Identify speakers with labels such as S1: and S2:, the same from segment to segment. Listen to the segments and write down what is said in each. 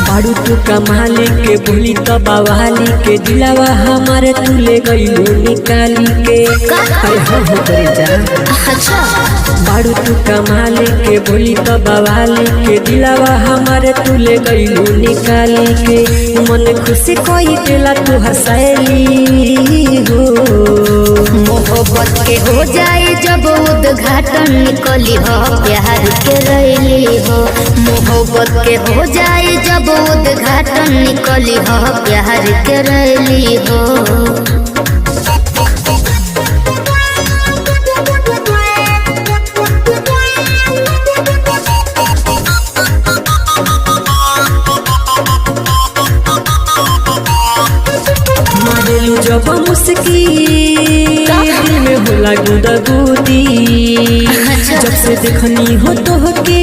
S1: बारू तू कमाली के बोली तो बवाली के दिलावा हमारे तू ले गईलू निकाली के अरे हाँ हो करे जा।
S2: अच्छा
S1: बारू तू कमाली के बोली तो बवाली के दिलावा हमारे तू ले गईलू निकाली के मन खुशी कोई दिला तू हंसैली हो।
S2: मोहब्बत के हो जाए जब उद्घाटन निकली हो प्यार के रैली हो। मोहब्बत के हो जाए जब उद्घाटन निकली हो प्यार के रैली हो।
S1: मारेलू जब मुस्की दिल में होला गुदगुदी जब से देखनी हो तो के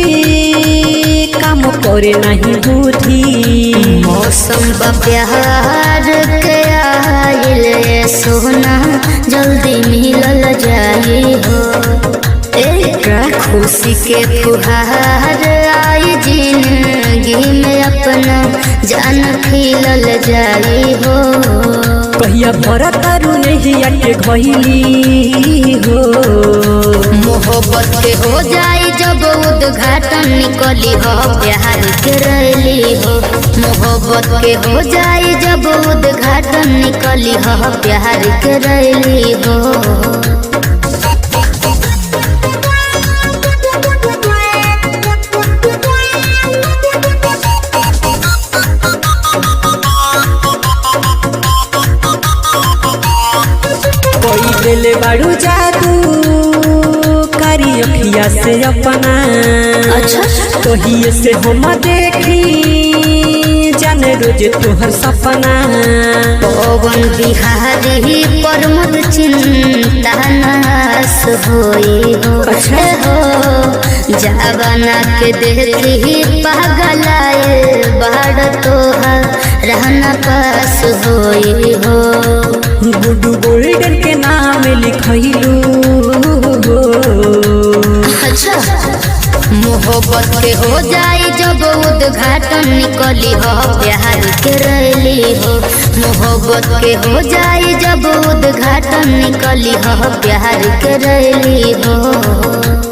S1: काम करे नहीं बुद्धि।
S2: मौसम बा प्यार के आइल सोना जल्दी मिलल जाई हो। खुशी के फुहार आई जिंदगी में अपना जान खिलल जाई हो।
S1: कहिया भरत तारू नहीं आके घइली हो।
S2: मोहब्बत के हो जाए जब उद्घाटन निकली हो प्यार के रैली हो। मोहब्बत के हो जाए जब उद्घाटन निकली हो प्यार के रैली हो।
S1: कोई दिल बारू जादू कारी अखिया से अपना।
S2: अच्छा
S1: तोहिए से हम देखी जाने रोज तोहर सपना।
S2: पवन बिहारी प्रमुख चिंता नाश होई हो।
S1: अच्छा
S2: हो जावना के देखी पागलाए बाड़ तोहर रहना पास होई हो।
S1: गुड्डू गोल्डन के नाम लिखैलू हो।
S2: अच्छा मोहब्बत के हो जाए जब उद्घाटन निकली हो प्यार के रैली हो। मोहब्बत के हो जाए जब उद्घाटन निकली हो प्यार के रैली हो।